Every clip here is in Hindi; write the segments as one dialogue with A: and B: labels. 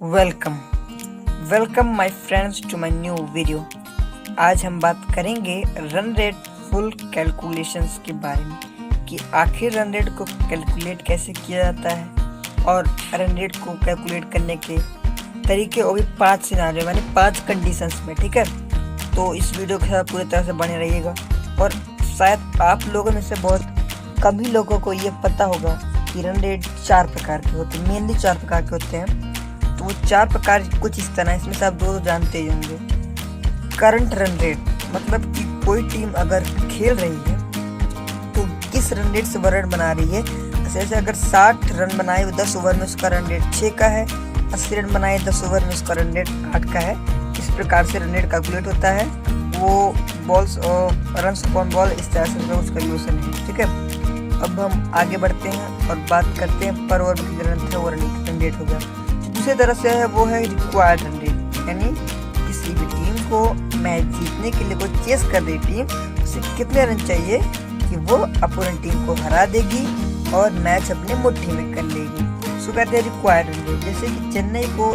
A: Welcome welcome my friends to my new video. आज हम बात करेंगे रन रेट फुल कैलकुलेशंस के बारे में कि आखिर रन रेट को कैलकुलेट कैसे किया जाता है और रन रेट को कैलकुलेट करने के तरीके, वो भी 5 सिनारियो यानी 5 कंडीशंस में। ठीक है, तो इस वीडियो के साथ पूरी तरह से बने रहिएगा। और शायद आप लोगों में से बहुत कम ही लोगों को ये पता होगा कि रन रेट 4 प्रकार के होते हैं, मेनली 4 प्रकार के होते हैं। तो वो 4 प्रकार कुछ इस तरह, इसमें से आप दो जानते ही होंगे। करंट रन रेट, मतलब कि कोई टीम अगर खेल रही है तो किस रन रेट से वो रन बना रही है। जैसे अगर 60 रन बनाए 10 ओवर में, उसका रन रेट 6 का है। 80 रन बनाए 10 ओवर में, उसका रन रेट 8 का है। इस प्रकार से रन रेट कैलकुलेट होता है। वो बॉल्स और रन्स अपॉन बॉल, इस तरह से उसका यूजन है। ठीक है, अब हम आगे बढ़ते हैं और बात करते हैं पर ओवर में रन थे वो रन रेट हो गया। दूसरी तरह से है वो है रिक्वायर्ड रन रेट, यानी किसी भी टीम को मैच जीतने के लिए कोई चेस कर रही टीम, उसे कितने रन चाहिए कि वो अपोनेंट टीम को हरा देगी और मैच अपने मुट्ठी में कर लेगी। उसको कहते हैं रिक्वायर्ड रन रेट। जैसे कि चेन्नई को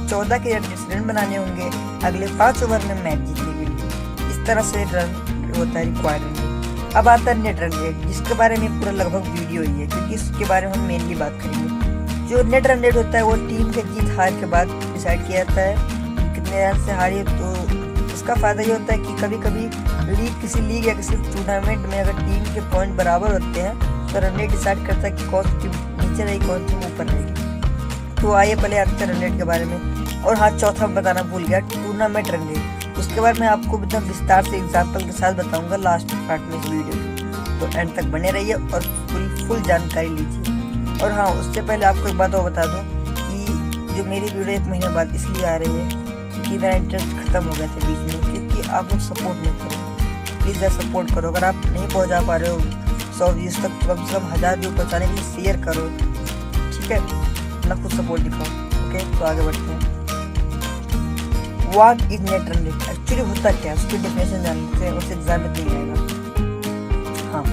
A: 14 के रन बनाने होंगे अगले 5 ओवर में मैच जीतने के लिए। इस तरह से रन होता है रिक्वायर्ड रन रेट। अब आता है नेट रन रेट, जिसके बारे में पूरा लगभग वीडियो ही है, क्योंकि इसके बारे में हम मेनली बात करेंगे। जो नेट रन रेट होता है वो टीम के जीत हार के बाद डिसाइड किया जाता है कितने रन से हारी है। तो इसका फायदा ये होता है कि कभी कभी किसी लीग या किसी टूर्नामेंट में अगर टीम के पॉइंट बराबर होते हैं तो रन रेट डिसाइड करता है कि कौन सी टीम नीचे रहेगी, कौन सी टीम ऊपर रहेगी। तो आइए पहले आते हैं रन रेट के बारे में। और हाँ, चौथा बताना भूल गया, टूर्नामेंट रन रेट। उसके बाद मैं आपको एकदम विस्तार से एग्जाम्पल के साथ बताऊंगा लास्ट पार्ट में इस वीडियो के। तो एंड तक बने रहिए और पूरी फुल जानकारी लीजिए। और हाँ, उससे पहले आपको एक बात और बता दूं कि जो मेरी वीडियो 1 महीने बाद इसलिए आ रही है कि मेरा इंटरेस्ट खत्म हो गया था बीच में, क्योंकि आप लोग सपोर्ट नहीं करो। प्लीज़ यार सपोर्ट करो। अगर आप नहीं पहुंचा पा रहे हो 100 व्यूज़ तक, तो कम से कम 1000 व्यू पहुँचाने के लिए शेयर करो। ठीक है, अपना खुद सपोर्ट दिखाओ। ओके, तो आगे बढ़ते हैं। What is net run rate, actually होता क्या है, उसकी डेफिनेशन जान लेते हैं, उससे एग्जाम में नहीं आएगा। हाँ,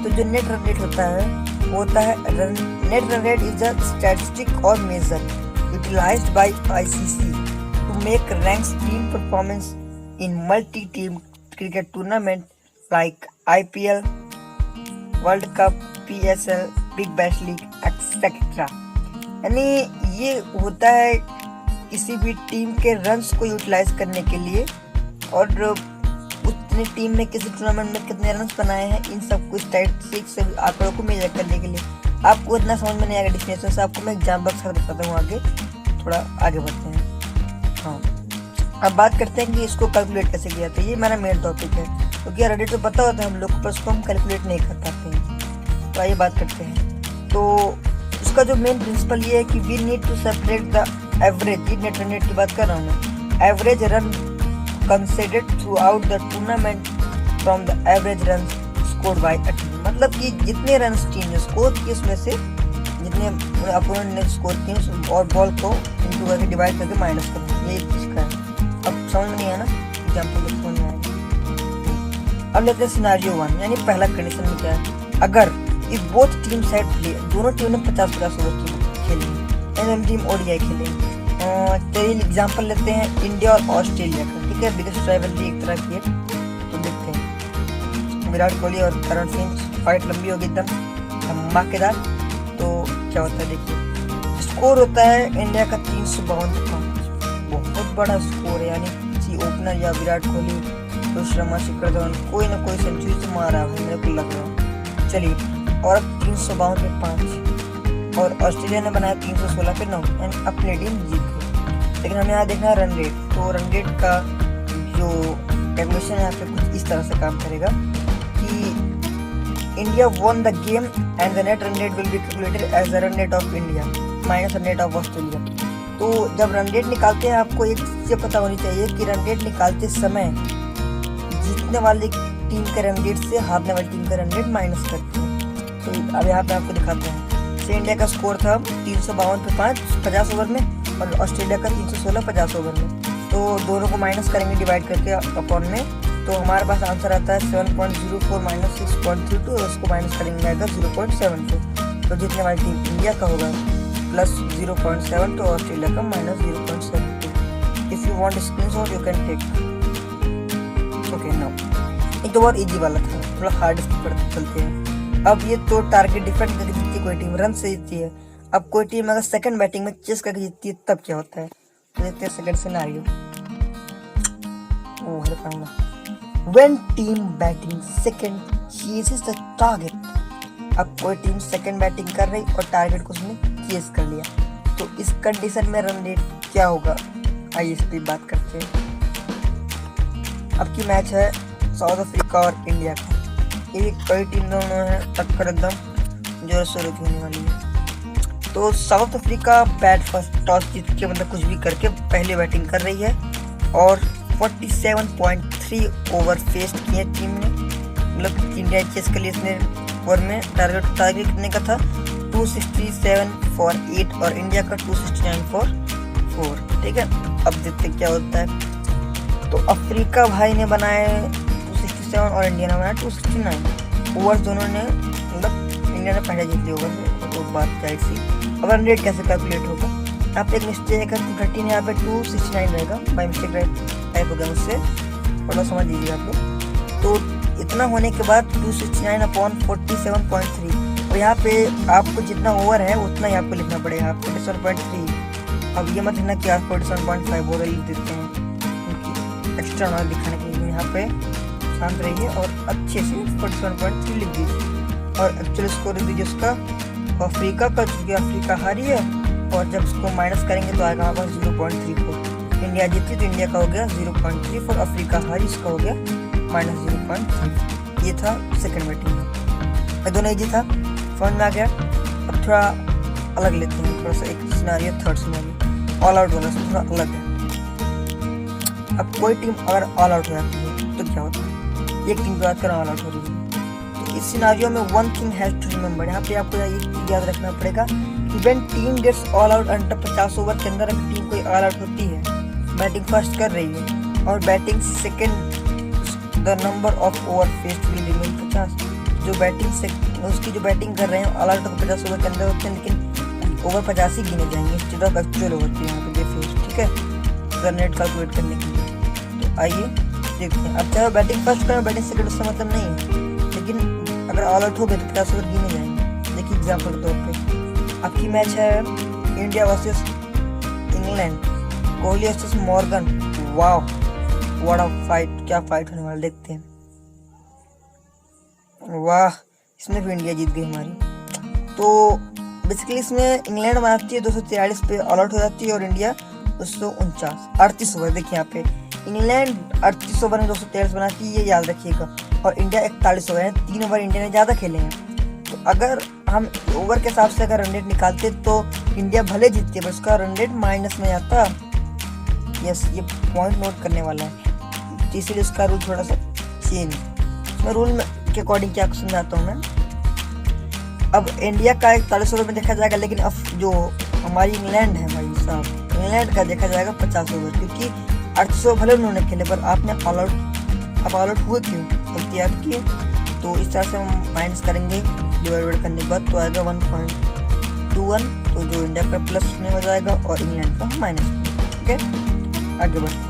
A: तो जो नेट रन रेट होता है होता है net run rate is a statistic और measure utilised by ICC to make ranks team performance in multi team cricket tournament like IPL, world cup, PSL, big bash league etcetera. यानी ये होता है किसी भी टीम के रन्स को यूटिलाइज करने के लिए और उतनी टीम में किसी टूर्नामेंट में कितने रन बनाए हैं, इन सब कुछ स्टैटिस्टिक से आंकड़ों को मेजर करने के लिए। आपको इतना समझ में नहीं आएगा डिफिनेशन से, आपको मैं एग्जाम्पल से दिखाता हूँ। आगे थोड़ा आगे बढ़ते हैं। हाँ, अब बात करते हैं कि इसको कैलकुलेट कैसे किया जाता है। ये मेरा मेन टॉपिक है, क्योंकि रन रेट तो पता होता है हम लोग को, पर उसको हम कैलकुलेट नहीं कर पाते हैं। तो आइए बात करते हैं। तो उसका जो मेन प्रिंसिपल ये है कि we need to separate the average, net run rate की बात कर रहा हूँ मैं, average run considered throughout the tournament from the average runs scored by a team। मतलब कि जितने रन्स टीम ने स्कोर किए उसमें से जितने अपोनेंट ने स्कोर किए और बॉल को इनटू करके डिवाइड करके माइनस करना, ये इसका है। अब समझ में नहीं आया ना, एग्जाम्पल में समझ में आएगा। अब लेते हैं सिनारियो 1, यानी पहला कंडीशन में क्या है, अगर if both team side play, दोनों टीम ने 50-50 ओवर की खेलेंगी, दोनों टीम ओडीआई खेलेंगी। चलिए एग्जाम्पल लेते हैं इंडिया और ऑस्ट्रेलिया का। ठीक है, बिगेस्ट राइवलरी एक तरह की है। तो देखते हैं, विराट कोहली और करण सिंह, फाइट लंबी होगी एकदम धमाकेदार। तो क्या होता है देखिए, स्कोर होता है इंडिया का 352 का, बहुत बड़ा स्कोर है। यानी किसी ओपनर या विराट कोहली, रोहित शर्मा, शिखर धवन, कोई ना कोई सेंचुरी तो मारा है मेरे को लग रहा है। चलिए, और अब 352 पे 5 और ऑस्ट्रेलिया ने बनाया 316 पे 9, यानी अपनी टीम जीत गई। लेकिन हमें यहाँ देखना है रन रेट। तो रन रेट का जो कैलकुलेशन है यहाँ पे कुछ इस तरह से काम करेगा कि India won the game and the net run rate will be calculated as the run rate of India minus run rate of Australia. तो जब रन रेट निकालते हैं, आपको एक चीज़ पता होनी चाहिए कि रन रेट निकालते समय जीतने वाली टीम के रन रेट से हारने वाली टीम का रन रेट माइनस करते हैं। तो अब यहाँ पे आपको दिखाते हैं। इंडिया का स्कोर था 352 पे 5 50 ओवर में, और ऑस्ट्रेलिया का 316 50 ओवर में। तो दोनों को माइनस करेंगे डिवाइड करके अपॉन में, तो हमारे पास आंसर आता है 7.04 माइनस 6.32, और उसको माइनस करेंगे आएगा 0.72। तो जीतने वाली टीम इंडिया का होगा। +0.7 तो ऑस्ट्रेलिया का -0.72। If you want screenshot you can take. Okay now एक तो बहुत इजी वाला था, थोड़ा हार्ड पर चलते हैं। अब ये तो टारगेट डिफेंड करके जीतती है कोई टीम, रन से जीतती है। अब कोई टीम अगर सेकंड बैटिंग में चेस करके जीतती है तब क्या होता है, तो देखते हैं सेकंड सिनेरियो। ओ हर पाऊंगा। When team batting second chases the target, अब कोई टीम सेकंड बैटिंग कर रही और टारगेट को उसने चेस कर लिया, तो इस कंडीशन में रन रेट क्या होगा, आइए इस पर बात करते हैं। अब की मैच है साउथ अफ्रीका और इंडिया का। एक कई टीम दोनों है टक्कर एकदम जोर शोर की होने वाली है। तो South Africa bat first toss जीत के मतलब कुछ भी करके पहले बैटिंग कर रही है और 47.3 ओवर फेस्ट किए टीम ने। मतलब इंडिया चेस के लिए इसने ओवर में टारगेट कितने का था, 267 फॉर 8 और इंडिया का 269 फॉर 4। ठीक है, अब देखते क्या होता है। तो अफ्रीका भाई ने बनाए 267 और इंडिया ने बनाया 269 ओवर्स। दोनों ने मतलब इंडिया ने पहले जीत लिया ओवर, तो बात जाहिर सी। अब रन रेट कैसे कैलकुलेट होगा, यहाँ पे एक मिस्टेक है, 213 यहाँ पे 269 रहेगा, बाई मिस्टेक टाइप हो गया मुझसे, थोड़ा समझ लीजिए आप लोग। तो इतना होने के बाद 269 अपॉन 47.3, और यहाँ पे आपको जितना ओवर है उतना ही आपको लिखना पड़ेगा, आप 47.3। अब ये मत लिखना कि आप 47.5 ओवर लिख देते हैं, क्योंकि एक्स्ट्रा नॉलेज दिखाने के लिए यहाँ पे शांत रहिए और अच्छे से 47.3 लिख दीजिए। और एक्चुअल स्कोर लिख दीजिए उसका अफ्रीका का, चूँकि अफ्रीका हारी है, और जब उसको माइनस करेंगे तो आएगा हमारे पास 0.34। इंडिया जीती तो इंडिया का हो गया 0.34, अफ्रीका हारी इसका हो गया -0.3। ये था सेकंड बैटिंग में, दोनों इजी था, समझ में आ गया। अब थोड़ा अलग लेते हैं, थोड़ा सा एक scenario, third scenario all out वाला, थोड़ा अलग है। अब कोई टीम अगर ऑल आउट हो जाती है तो क्या होता है, एक टीम की बात करें ऑल आउट हो रही है, तो इस सिनेरियो में one thing has to remember, यहाँ पे आपको एक चीज याद रखना पड़ेगा कि when team gets all out under 50 over के अंदर, अगर टीम कोई ऑल आउट होती है, बैटिंग फर्स्ट कर रही है और batting second, the number of over faced will remain 50। जो बैटिंग उसकी जो बैटिंग कर रहे हैं ऑल आउट 50 ओवर के अंदर होते हैं, लेकिन ओवर 50 ही गिने जाएंगे इंस्टेड ऑफ एक्चुअल ओवर के यहाँ पे फेस्ड। ठीक है, रन रेट कैलकुलेट करने के लिए। तो आइए देखते हैं। अब चाहे बैटिंग फर्स्ट करें बैटिंग सेकंड उससे मतलब नहीं है, लेकिन अगर ऑल आउट हो गए तो 50 ओवर गिने जाएंगे। देखिए एग्जाम्पल के तौर पर आपकी मैच है India versus England, Kohli versus Morgan. वाह व्हाट अ फाइट, क्या फाइट होने वाला, देखते हैं। वाह, इसमें भी इंडिया जीत गई हमारी। तो बेसिकली इसमें इंग्लैंड बनाती है 243 पे ऑल आउट हो जाती है और इंडिया 249 38 ओवर। देखिए यहाँ पे इंग्लैंड 38 ओवर में 243 बनाती है, ये याद रखिएगा, और इंडिया 41 ओवर है, 3 ओवर इंडिया ने ज़्यादा खेले हैं। तो अगर हम ओवर के हिसाब से अगर रन रेट निकालते तो इंडिया भले जीतती है, पर उसका रन रेट माइनस में आता। यस, ये पॉइंट नोट करने वाला है, तो इसीलिए उसका रूल थोड़ा सा चेंज। मैं रूल में के अकॉर्डिंग क्या समझाता हूँ मैं। अब इंडिया का 41 ओवर में देखा जाएगा, लेकिन अब जो हमारी इंग्लैंड है भाई साहब, इंग्लैंड का देखा जाएगा 50 ओवर, क्योंकि 38 ओवर भले उन्होंने खेले पर आपने ऑल आउट हुए क्यों, गलती आपकी है। तो इस तरह से हम माइनस करेंगे डिवाइड करने के बाद, तो आएगा 1.21, तो जो इंडिया का प्लस में हो जाएगा और इंग्लैंड का माइनस। ठीक है, आगे बढ़ते हैं।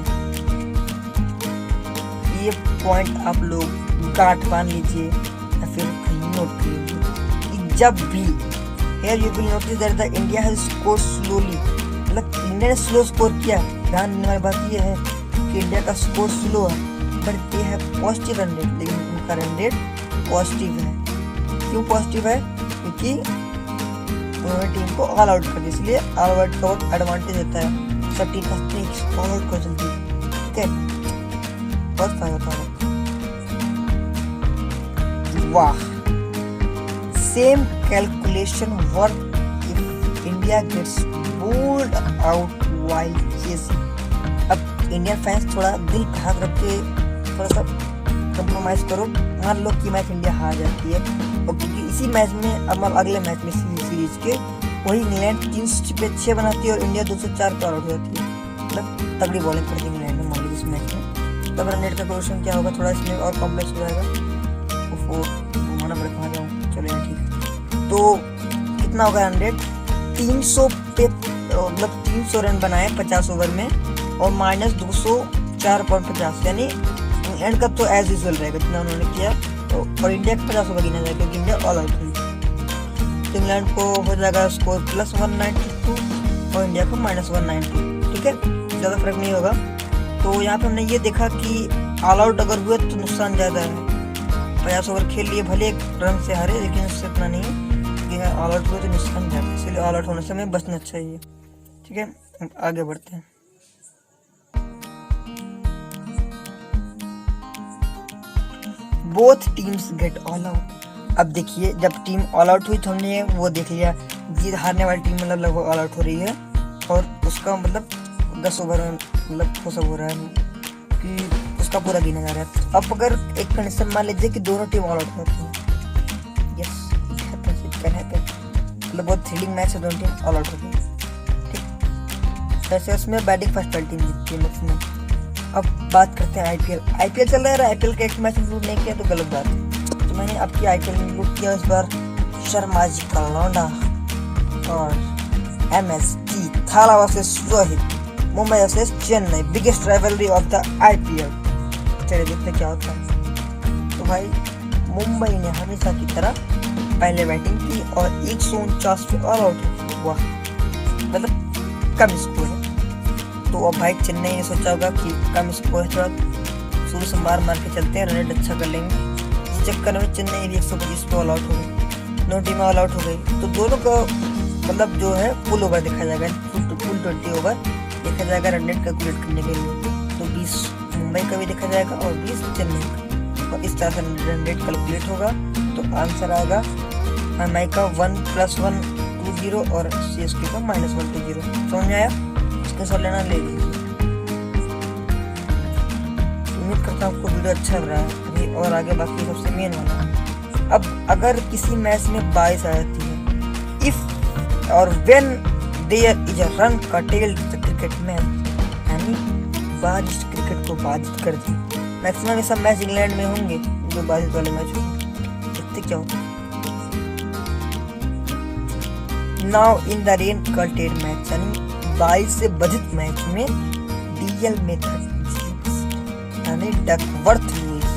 A: ये पॉइंट आप लोग गांठ बांध लीजिए या फिर कहीं नोट कर लीजिए कि जब भी here you will notice that the India has scored slowly, मतलब इंडिया ने स्लो स्कोर किया। ध्यान देने वाली बात यह है कि इंडिया का स्कोर स्लो है, but they have positive run rate, लेकिन उनका रन रेट पॉजिटिव है। क्यों पॉजिटिव है, क्योंकि उन्होंने टीम को ऑल आउट कर दिया, इसलिए ऑल आउट का बहुत एडवांटेज होता है। सब टीम ऑल आउट कर जल्दी, ठीक है, बहुत फायदा होता है। वाह, same calculation work if India gets bowled out while chasing. अब इंडियन फैंस थोड़ा दिल भाग रख के थोड़ा सा कंप्रोमाइज करो। मान लो कि मैच इंडिया हार जाती है, और क्योंकि इसी मैच में अब अगले मैच में सीरीज के वही इंग्लैंड 3 पे 6 बनाती है और इंडिया 204 पर आउट हो जाती है, मतलब तगड़ी बॉलिंग करती है इंग्लैंड ने मान लीजिए इस मैच में। तब रन रेट का क्वेश्चन क्या होगा, थोड़ा इसमें और कॉम्प्लेक्स हो जाएगा। घुमाना पड़े, कहाँ जाऊँ, चलो यहाँ ठीक है। तो कितना होगा रन रेट, 300 पे मतलब 300 रन बनाए 50 ओवर में और माइनस 204.50, यानी इंग्लैंड का तो एज यूजुअल रहेगा जितना उन्होंने किया, तो और इंडिया का 50 ओवर गिना जाएगा क्योंकि इंडिया ऑल आउट हुई। तो इंग्लैंड को हो जाएगा स्कोर प्लस 192 और इंडिया को माइनस 192, ठीक है, ज़्यादा फर्क नहीं होगा। तो यहाँ पे हमने ये देखा कि ऑल आउट अगर हुए तो नुकसान ज़्यादा है। 50 ओवर खेल लिए, भले एक रन से हारे लेकिन उससे इतना नहीं है, ऑल आउट हुए तो नुकसान ज़्यादा है, इसलिए ऑल आउट होने से हमें बचना चाहिए, ठीक है। आगे बढ़ते हैं। Both teams get all out. अब देखिए जब टीम ऑल आउट हुई तो हमने वो देख लिया, जीत हारने वाली टीम मतलब लगभग ऑल आउट हो रही है और उसका मतलब 10 ओवर में मतलब वो सब हो रहा है कि उसका पूरा गिना जा रहा है। अब अगर एक कंडीशन मान लीजिए कि दोनों टीम ऑल आउट होती है, यस इट कैन हैपन, मतलब बहुत थ्रिलिंग मैच है, दोनों टीम ऑल आउट होती है, ठीक। वैसे उसमें बैटिंग फर्स्ट वाली टीम जीतती है मैक्सिमम। अब बात करते हैं आईपीएल चल रहा है, आईपीएल का एक मैच इंक्लूड नहीं किया तो गलत बात है। तो मैंने आपकी आईपीएल इंक्लूड किया इस बार, शर्मा जी का लौंडा और एमएसटी थाला versus Rohit, Mumbai versus Chennai, biggest rivalry of the IPL. चलिए देखते क्या होता है। तो भाई मुंबई ने हमेशा की तरह पहले बैटिंग की और 149 पे ऑल आउट, वाह मतलब कम स्कोर है। तो अब भाई चेन्नई ने सोचा होगा कि कम स्कोर है, थोड़ा शुरू से मार के चलते हैं, रन रेट अच्छा कर लेंगे। इस चक्कर में चेन्नई भी 125 पे ऑल आउट हो गई, दोनों टीमें ऑल आउट हो गई। तो दोनों का मतलब जो है फुल ओवर देखा जाएगा, फुल 20 ओवर देखा जाएगा रन रेट कैलकुलेट करने के लिए। तो 20 मुंबई का भी देखा जाएगा और 20 चेन्नई का, और इस तरह से रन रेट कैलकुलेट होगा। तो आंसर आएगा एमआई का 1+1 20 और सीएसके का -1 20। समझ में आया? स्क्रीनशॉट लेना ले लीजिए। उम्मीद करता हूँ आपको वीडियो अच्छा लग रहा है। अभी और आगे बाकी सबसे मेन वाला, अब अगर किसी मैच में बारिश आ जाती है, इफ और when there is a rain curtailed the cricket match, यानी बारिश क्रिकेट को बाधित कर दी। मैक्सिमम ये सब मैच इंग्लैंड में होंगे जो बारिश वाले मैच होंगे। देखते क्या होगा। Now in the rain curtailed match, यानी बारिश से बाधित मैच में डीएल मेथड यानी डकवर्थ लुईस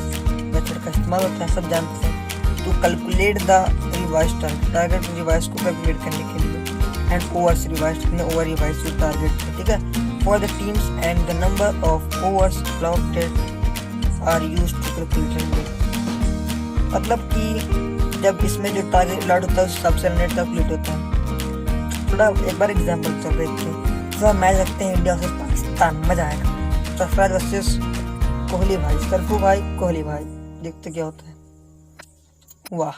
A: मेथड का इस्तेमाल होता है, सब जानते हैं। To calculate the revise target revise को कैलकुलेट करने के लिए, एंड ओवर्स रिवाइज करने ओवर रिवाइज टू टारगेट, ठीक है, for the teams and the number of overs plotted are used to calculate run rate. मतलब कि जब इसमें जो टारगेट अलॉट होता है उस हिसाब से रन रेट कैलकुलेट होता है। थोड़ा एक बार एग्जाम्पल चल देखते हैं। तो मैच रखते हैं इंडिया वर्सेस पाकिस्तान, मजा आएगा। सरफराज वर्सेस कोहली भाई, सरफू भाई कोहली भाई, देखते क्या होता है। वाह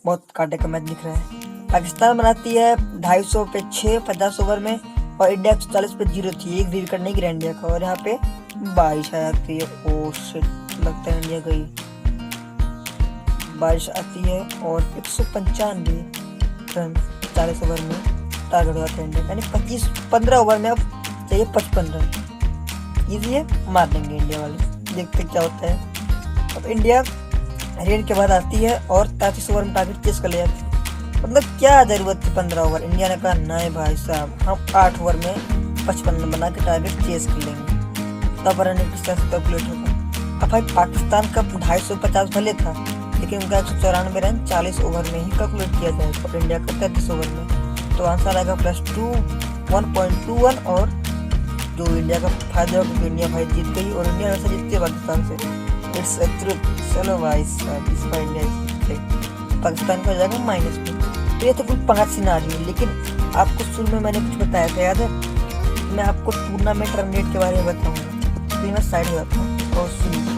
A: बहुत कांटे का मैच दिख रहा है। पाकिस्तान बनाती है 250 पे 6 50 ओवर में और इंडिया 140 पे 0 थी, एक भी विकेट नहीं गिरा इंडिया का, और यहाँ पे बारिश आ जाती है। ओ शिट, लगता है इंडिया गई। बारिश आती है और 195 रन 40 ओवर में टारगेट होता है इंडिया, यानी 15 ओवर में अब चाहिए 55 रन। इजी है, मार देंगे इंडिया वाले। देखते क्या होता है। अब इंडिया रेन के बाद आती है और 33 ओवर में टारगेट चेस कर ले जाती है। मतलब क्या जरूरत थी 15 ओवर, इंडिया ने कहा नहीं भाई साहब, हम 8 ओवर में 55 रन बना के टारगेट चेस कर लेंगे, तब रन किस तरह से कैलकुलेट होगा। अब भाई पाकिस्तान का 250 भले था लेकिन उनका 194 रन 40 ओवर में ही कैलकुलेट किया जाएगा और इंडिया का 33 ओवर में। तो आंसर आएगा +2 1.21, और जो इंडिया का फायदा होगा क्योंकि इंडिया भाई जीत गई और इंडिया वैसे जीतती है पाकिस्तान से। It's a truth. चलो भाई साहब, इस बार इंडिया जीत पाकिस्तान का हो जाएगा माइनस में। तो ये तो कुछ 5 सिनारियो, लेकिन आपको शुरू में मैंने कुछ बताया था, याद है? मैं आपको टूर्नामेंट रन रेट के बारे में बताऊंगा। तो मैं साइड हो जाता हूँ और सुनिए।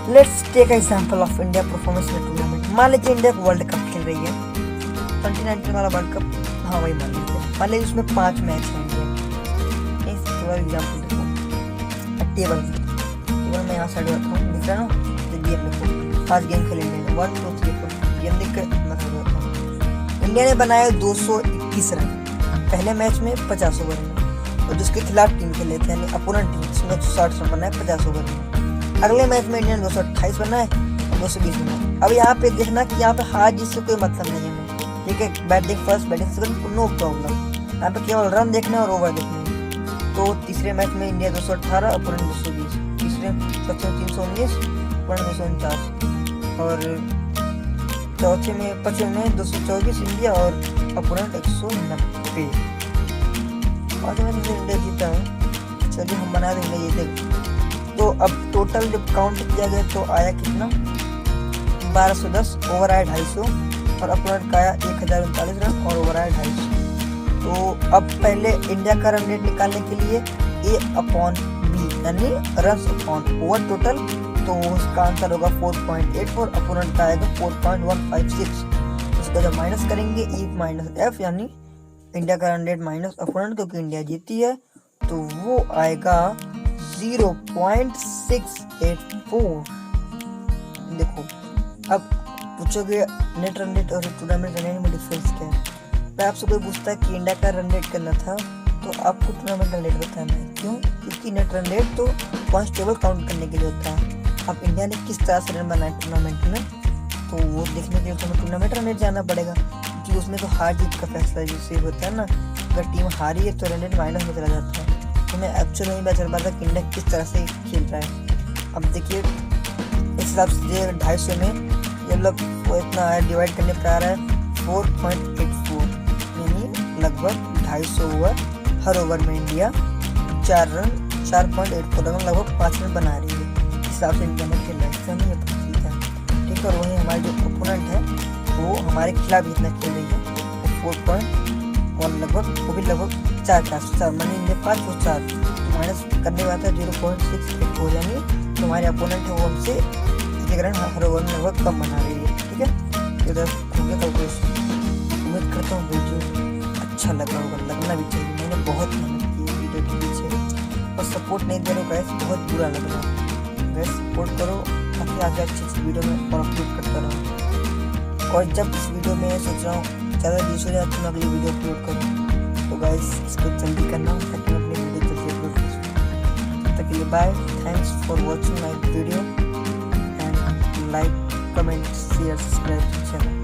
A: Let's take example of India performance in tournament. मान लीजिए इंडिया वर्ल्ड कप खेल रही है, 2019 वाला वर्ल्ड कप। हाँ वही मान लीजिए उसमें 5 मैच हैं इंडिया। इस एग्जाम्पल देखो, टेबल में यहाँ साइड होता हूँ, दिख रहा है ना? तो गेम देखो, 5 गेम खेलेंगे, 1 2 3 4 गेम देख कर मैं खड़ा होता हूँ। इंडिया ने बनाया 221 रन पहले मैच में 50 ओवर में, और जिसके खिलाफ टीम खेले थे यानी अपोनेंट टीम, उसमें 160 रन बनाए 50 ओवर में। अगले मैच में इंडिया ने 228 बनाए और 220 बनाए। अब यहाँ पे देखना कि यहाँ पे हार जीत से कोई मतलब नहीं है, ठीक है, batting first, batting second, no problem. यहाँ पे केवल रन देखने और ओवर देखने। तो तीसरे मैच में इंडिया 218, अपोनेंट 220, तीसरे चौथे में 319, अपोनेंट 249 और चौथे में पांचवें में 224 इंडिया और अपोनेंट 190। पांचवें मैच में इंडिया जीता है। चलिए हम बना देंगे ये देख। तो अब टोटल जब काउंट किया गया तो आया कितना, 1210, ओवर आया 250 और अपोनेंट का आया 1039 रन और ओवर आया 250। तो अब पहले इंडिया का रन रेट निकालने के लिए A/B यानी रन अपॉन ओवर टोटल, तो उसका आंसर होगा 4.84, अपोनेंट का आएगा 4.156। उसका जब माइनस करेंगे E माइनस F यानी इंडिया का रन रेट माइनस अपोनेंट, क्योंकि इंडिया जीती है, तो वो आएगा 0.684। देखो अब पूछोगे नेट रन रेट और टूर्नामेंट रन रेट में डिफरेंस क्या है। आपसे कोई पूछता है कि इंडिया का रन रेट करना था तो आपको टूर्नामेंट रन रेट बताना है। क्यों? क्योंकि नेट रन रेट तो पॉइंट्स टेबल काउंट करने के लिए होता है। अब इंडिया ने किस तरह से रन बनाए टूर्नामेंट में, तो वो देखने के लिए तुम्हें टूर्नामेंट रन रेट जाना पड़ेगा, क्योंकि उसमें तो हार जीत का फैसला जैसे होता है ना। अगर टीम हारी है तो रन रेट माइनस में चला जाता है। तुम्हें एक्चुअल में पता चल पाता कि इंडिया किस तरह से खेल रहा है। अब देखिए इस हिसाब से 250 में ये लोग इतना डिवाइड करने पर आ रहा है 4.84, लगभग 250 ओवर। हर ओवर में इंडिया 4 रन 4.84 रन लगभग 5 रन बना रही है। इस हिसाब से इंडिया ने खेला है, ऐसा नहीं है ठीक है। ठीक है, और वही हमारे जो ओपोनेंट है वो हमारे खिलाफ जितना खेल रही है, वो 4.1 लगभग, वो भी लगभग 4 मानी इंडिया 5 और 4, तो माइनस करने वाला था 0.684, यानी तुम्हारे अपोनेंट है वो हमसे 1 रन हर ओवर में लगभग कम बना रही है। ठीक है, इधर हो गया कैलकुलेशन। उम्मीद करता हूँ वीडियो अच्छा लगा होगा, लगना भी चाहिए। मैंने बहुत मेहनत की है वीडियो के पीछे और सपोर्ट नहीं दे रहे हो गैस, बहुत बुरा लग रहा है। गैस सपोर्ट करो ताकि आगे अच्छी वीडियो में और अपलोड करता रहूँ। और जब इस वीडियो में सोच रहा हूँ ज़्यादा व्यूज हो जाए तो मैं अगली वीडियो अपलोड करूँ, तो गैस इसको जल्दी करना ताकि मैं अपनी वीडियो जल्दी अपलोड कर सकूँ। तब तक के लिए bye, thanks for watching my video and like, comment, share, subscribe channel.